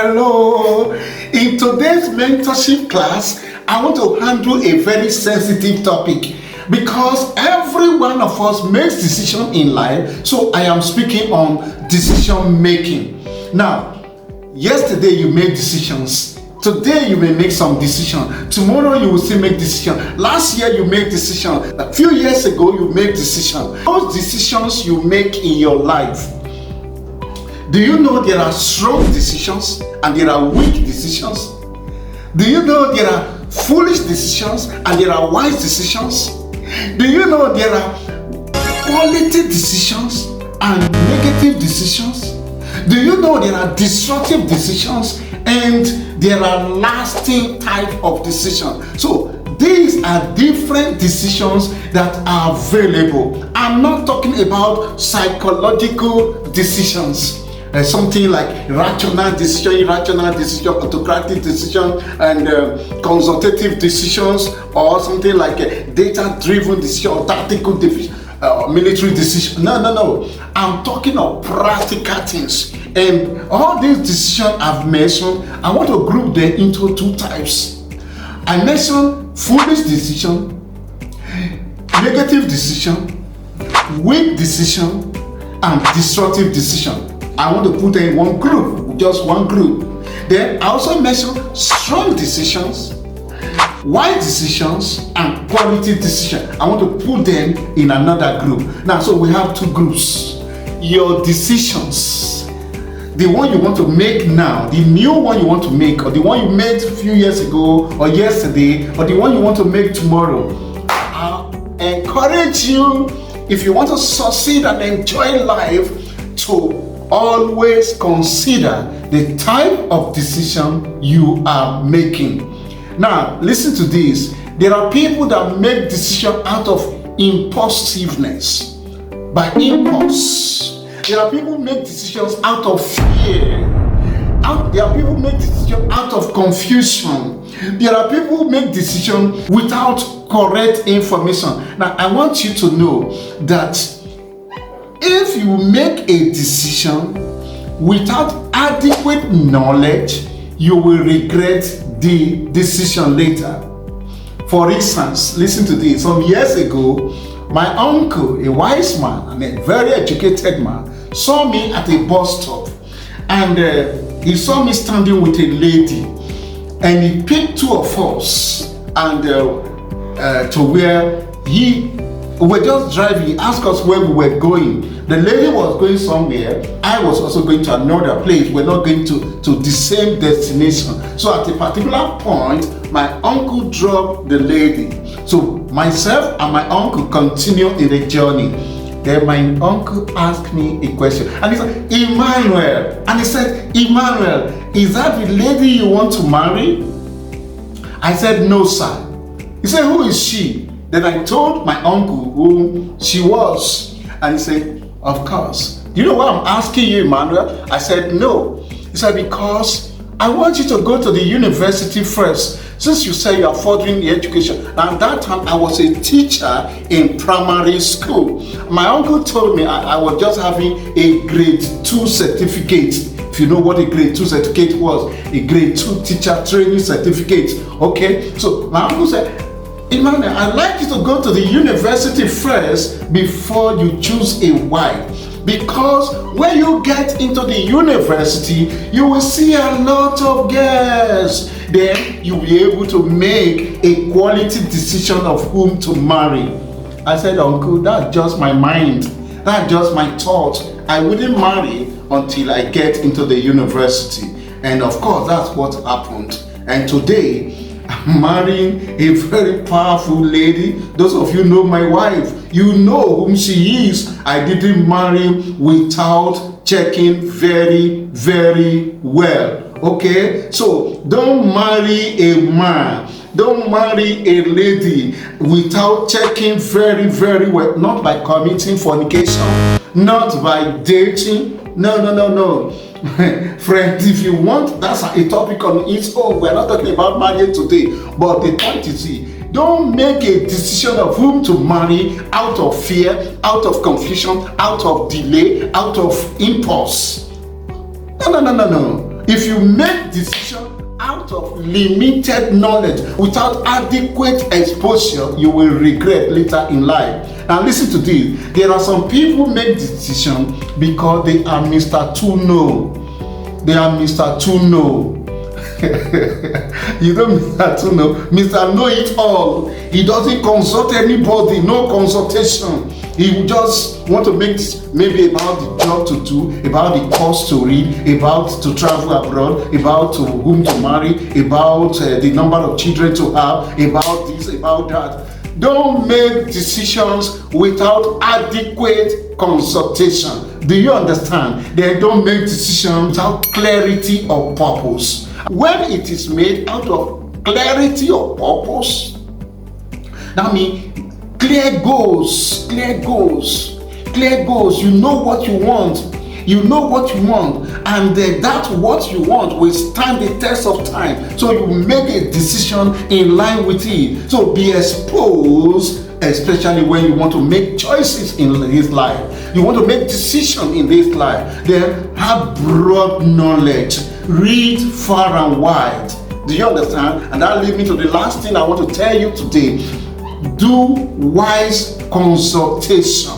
Hello. In today's mentorship class, I want to handle a very sensitive topic because every one of us makes decisions in life. So I am speaking on decision making. Now, yesterday you made decisions. Today you may make some decision. Tomorrow you will still make decision. Last year you made decision. A few years ago you made decision. Those decisions you make in your life, do you know there are strong decisions and there are weak decisions? Do you know there are foolish decisions and there are wise decisions? Do you know there are quality decisions and negative decisions? Do you know there are destructive decisions and there are lasting type of decisions? So these are different decisions that are available. I'm not talking about psychological decisions. Something like rational decision, irrational decision, autocratic decision, and consultative decisions, or something like data-driven decision or tactical decision, military decision. No. I'm talking of practical things. And all these decisions I've mentioned, I want to group them into two types. I mentioned foolish decision, negative decision, weak decision, and destructive decision. I want to put them in one group, just one group. Then I also mentioned strong decisions, wise decisions, and quality decisions. I want to put them in another group. Now, so we have two groups. Your decisions, the one you want to make now, the new one you want to make, or the one you made a few years ago or yesterday, or the one you want to make tomorrow. I encourage you, if you want to succeed and enjoy life, to always consider the type of decision you are making. Now, listen to this. There are people that make decisions out of impulsiveness, by impulse. There are people who make decisions out of fear. There are people who make decisions out of confusion. There are people who make decisions without correct information. Now, I want you to know that if you make a decision without adequate knowledge, you will regret the decision later. For instance, listen to this. Some years ago, my uncle, a wise man and a very educated man, saw me at a bus stop, and he saw me standing with a lady, and he picked two of us and to where we were just driving. He asked us where we were going. The lady was going somewhere. I was also going to another place. We're not going to the same destination. So at a particular point, my uncle dropped the lady. So myself and my uncle continued in the journey. Then my uncle asked me a question. And he said, Emmanuel. And he said, Emmanuel, is that the lady you want to marry? I said, no, sir. He said, who is she? Then I told my uncle who she was, and he said, of course. Do you know why I'm asking you, Emmanuel? I said, no. He said, because I want you to go to the university first, since you say you are furthering the education. And at that time, I was a teacher in primary school. My uncle told me I was just having a grade 2 certificate. If you know what a grade 2 certificate was, a grade 2 teacher training certificate. Okay, so my uncle said, Emmanuel, I'd like you to go to the university first before you choose a wife. Because when you get into the university, you will see a lot of girls. Then you'll be able to make a quality decision of whom to marry. I said, Uncle, that's just my mind. That's just my thought. I wouldn't marry until I get into the university. And of course, that's what happened. And today, I'm marrying a very powerful lady. Those of you know my wife. You know whom she is. I didn't marry without checking very, very well. Okay? So don't marry a man. Don't marry a lady without checking very, very well. Not by committing fornication. Not by dating. No. Friends, if you want, that's a topic on its own. We're not talking about marriage today. But the point is, don't make a decision of whom to marry out of fear, out of confusion, out of delay, out of impulse. No. If you make decision out of limited knowledge, without adequate exposure, you will regret later in life. Now listen to this. There are some people who make decisions because they are Mr. Too Know. They are Mr. Too Know. You know Mr. Too Know? Mr. Know It All. He doesn't consult anybody, no consultation. He just want to make maybe about the job to do, about the course to read, about to travel abroad, about to whom to marry, about the number of children to have, about this, about that. Don't make decisions without adequate consultation. Do you understand? They don't make decisions without clarity of purpose. When it is made out of clarity of purpose, that means clear goals. You know what you want. And that what you want will stand the test of time. So you make a decision in line with it. So be exposed, especially when you want to make choices in this life. You want to make decisions in this life. Then have broad knowledge. Read far and wide. Do you understand? And that leads me to the last thing I want to tell you today. Do wise consultation.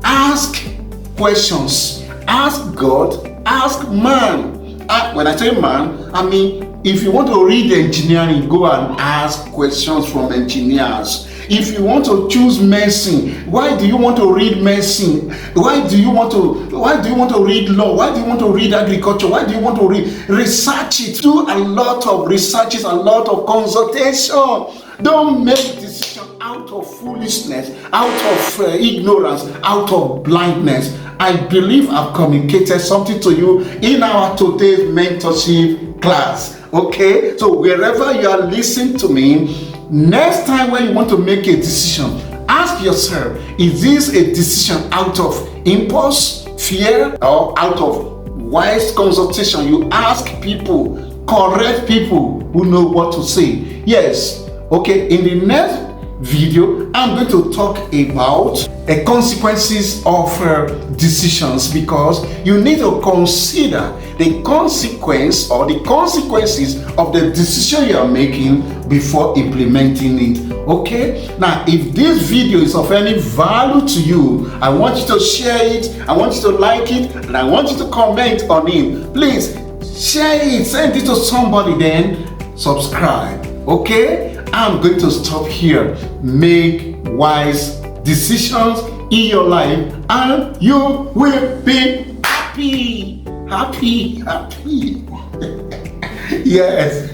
Ask questions. Ask God. Ask man. When I say man, I mean if you want to read engineering, go and ask questions from engineers. If you want to choose medicine, why do you want to read medicine? Why do you want to read law? Why do you want to read agriculture? Why do you want to research it? Do a lot of researches, a lot of consultation. Don't make decisions out of foolishness, out of ignorance, out of blindness. I believe I've communicated something to you in our today's mentorship class. Okay, so wherever you are listening to me, next time when you want to make a decision, ask yourself, is this a decision out of impulse, fear, or out of wise consultation? You ask people, correct people who know what to say. Yes. Okay, in the next video, I'm going to talk about the consequences of decisions, because you need to consider the consequence or the consequences of the decision you are making before implementing it. Okay, now if this video is of any value to you, I want you to share it, I want you to like it, and I want you to comment on it. Please share it, send it to somebody, then subscribe. Okay, I'm going to stop here. Make wise decisions in your life and you will be happy. Yes.